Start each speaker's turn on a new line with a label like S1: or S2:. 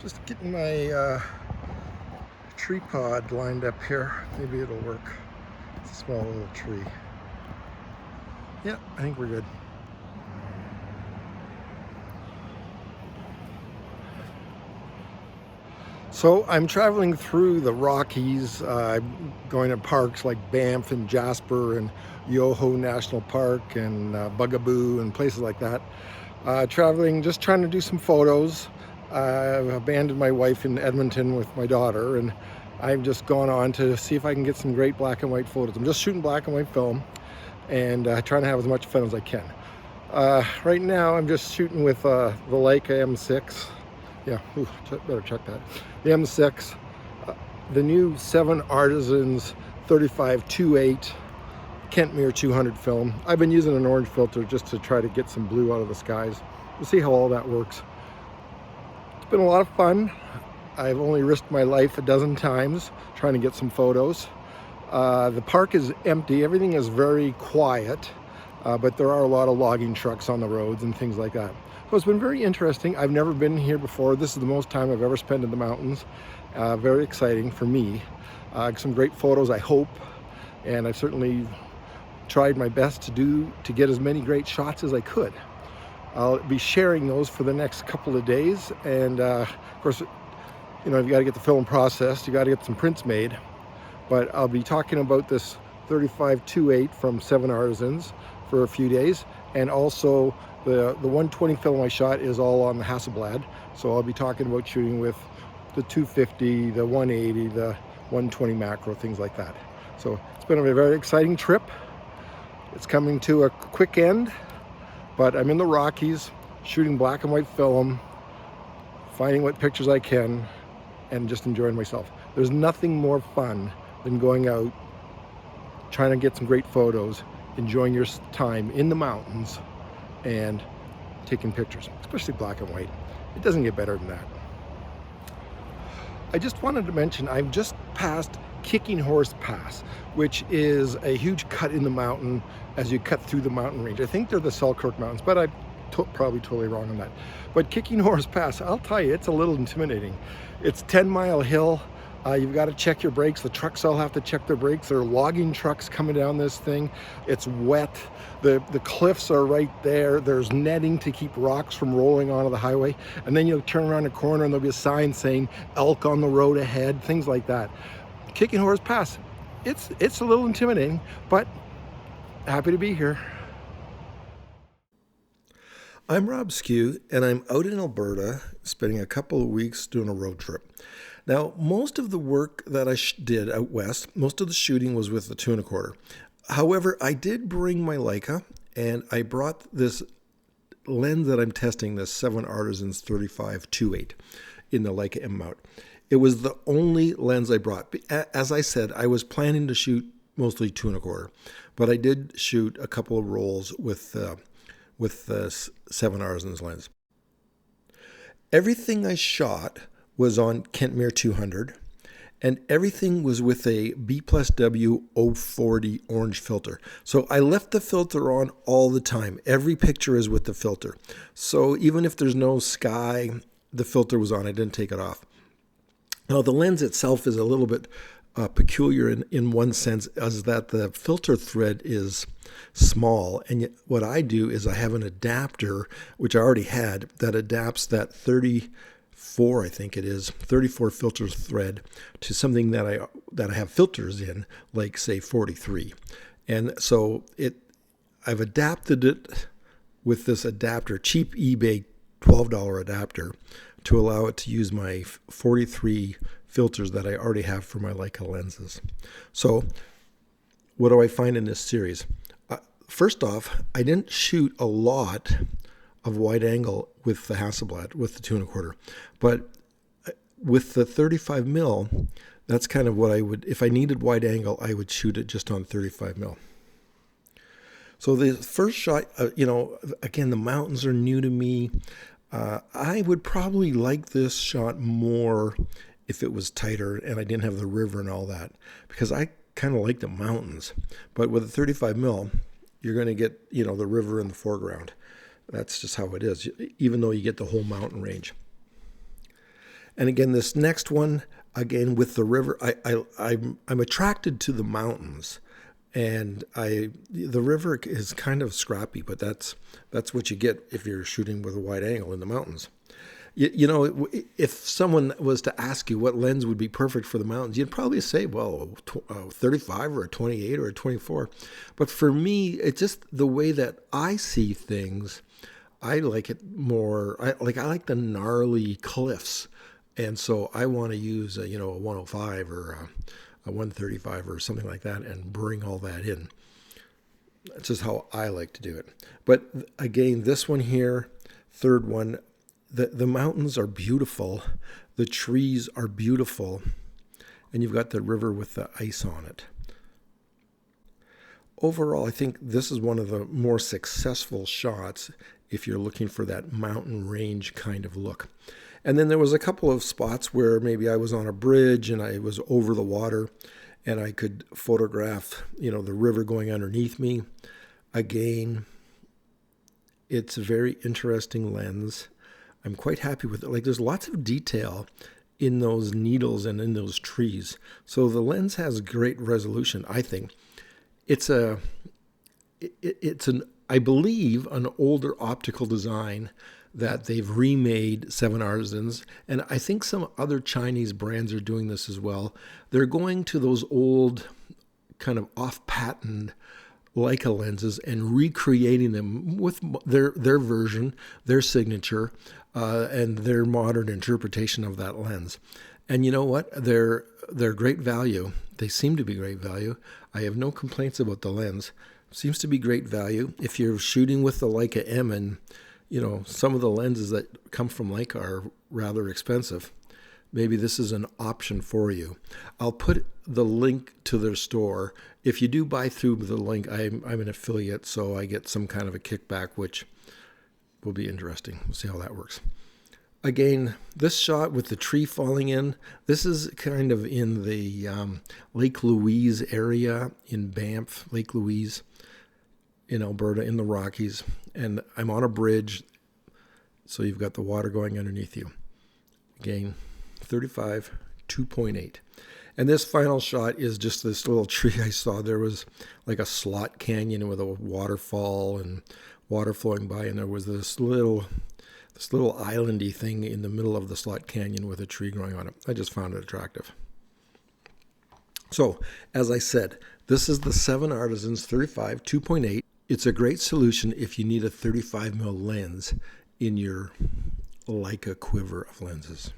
S1: Just getting my tripod lined up here. Maybe it'll work. It's a small little tree. Yeah, I think we're good. So I'm traveling through the Rockies, going to parks like Banff and Jasper and Yoho National Park and Bugaboo and places like that. Traveling, just trying to do some photos. I've abandoned my wife in Edmonton with my daughter, and I've just gone on to see if I can get some great black and white photos. I'm just shooting black and white film and trying to have as much fun as I can. Right now I'm just shooting with the Leica M6. Yeah, ooh, better check that. The M6, the new 7 Artisans 35-2.8 Kentmere 200 film. I've been using an orange filter just to try to get some blue out of the skies. We'll see how all that works. It's been a lot of fun. I've only risked my life a dozen times trying to get some photos. The park is empty. Everything is very quiet, but there are a lot of logging trucks on the roads and things like that. So it's been very interesting. I've never been here before. This is the most time I've ever spent in the mountains. Very exciting for me. Some great photos, I hope, and I've certainly tried my best to get as many great shots as I could. I'll be sharing those for the next couple of days, and of course, you know, you've got to get the film processed, you got to get some prints made. But I'll be talking about this 35-2.8 from 7 Artisans for a few days, and also the 120 film I shot is all on the Hasselblad, so I'll be talking about shooting with the 250, the 180, the 120 macro, things like that. So it's been a very exciting trip. It's coming to a quick end, but I'm in the Rockies shooting black and white film, finding what pictures I can, and just enjoying myself. There's nothing more fun than going out, trying to get some great photos, enjoying your time in the mountains, and taking pictures, especially black and white. It doesn't get better than that. I just wanted to mention I've just passed Kicking Horse Pass, which is a huge cut in the mountain as you cut through the mountain range. I think they're the Selkirk Mountains, but I'm probably totally wrong on that. But Kicking Horse Pass, I'll tell you, it's a little intimidating. It's 10-mile hill. You've got to check your brakes. The trucks all have to check their brakes. There are logging trucks coming down this thing. It's wet. The cliffs are right there. There's netting to keep rocks from rolling onto the highway. And then you'll turn around a corner and there'll be a sign saying elk on the road ahead, things like that. Kicking Horse Pass, it's a little intimidating, but happy to be here. I'm Rob Skeoch, and I'm out in Alberta spending a couple of weeks doing a road trip. Now, most of the work that I did out west, most of the shooting was with the 2.25. However, I did bring my Leica, and I brought this lens that I'm testing, this 7 Artisans 35-2.8 in the Leica M mount. It was the only lens I brought. As I said, I was planning to shoot mostly 2.25, but I did shoot a couple of rolls with the 7 Artisans lens. Everything I shot was on Kentmere 200, and everything was with a B+W 040 orange filter. So I left the filter on all the time. Every picture is with the filter. So even if there's no sky, the filter was on. I didn't take it off. Now the lens itself is a little bit peculiar in one sense, as that the filter thread is small, and yet what I do is I have an adapter, which I already had, that adapts that 34, I think it is, 34 filter thread to something that I have filters in, like say 43. And so I've adapted it with this adapter, cheap eBay $12 adapter, to allow it to use my 43 filters that I already have for my Leica lenses. So what do I find in this series? First off, I didn't shoot a lot of wide angle with the Hasselblad, with the 2.25, but with the 35 mil, that's kind of what I would, if I needed wide angle, I would shoot it just on 35 mil. So the first shot, again, the mountains are new to me. I would probably like this shot more if it was tighter and I didn't have the river and all that, because I kind of like the mountains. But with a 35 mil, you're going to get, the river in the foreground. That's just how it is, even though you get the whole mountain range. And again, this next one, again with the river, I'm attracted to the mountains, and the river is kind of scrappy, but that's what you get if you're shooting with a wide angle in the mountains. You know, if someone was to ask you what lens would be perfect for the mountains, you'd probably say, well, 35 or a 28 or a 24. But for me, it's just the way that I see things. I like it more. I like the gnarly cliffs, and so I want to use a 105 or a 135 or something like that, and bring all that in. That's just how I like to do it. But again, this one here, third one. The mountains are beautiful, the trees are beautiful, and you've got the river with the ice on it. Overall, I think this is one of the more successful shots if you're looking for that mountain range kind of look. And then there was a couple of spots where maybe I was on a bridge and I was over the water and I could photograph, the river going underneath me. Again, it's a very interesting lens. I'm quite happy with it. Like, there's lots of detail in those needles and in those trees. So the lens has great resolution, I think. It's I believe, an older optical design that they've remade, 7 Artisans. And I think some other Chinese brands are doing this as well. They're going to those old kind of off-patent Leica lenses and recreating them with their version, their signature, and their modern interpretation of that lens. And you know what? They're great value. They seem to be great value. I have no complaints about the lens. Seems to be great value. If you're shooting with the Leica M, and some of the lenses that come from Leica are rather expensive, maybe this is an option for you. I'll put the link to their store. If you do buy through the link, I'm an affiliate, so I get some kind of a kickback, which will be interesting. We'll see how that works. Again, this shot with the tree falling in, this is kind of in the Lake Louise area in Banff, Lake Louise in Alberta, in the Rockies. And I'm on a bridge, so you've got the water going underneath you. Again, 35, 2.8. And this final shot is just this little tree I saw. There was like a slot canyon with a waterfall and water flowing by, and there was this little islandy thing in the middle of the slot canyon with a tree growing on it. I just found it attractive. So, as I said, this is the 7 Artisans 35 2.8. It's a great solution if you need a 35mm lens in your Leica quiver of lenses.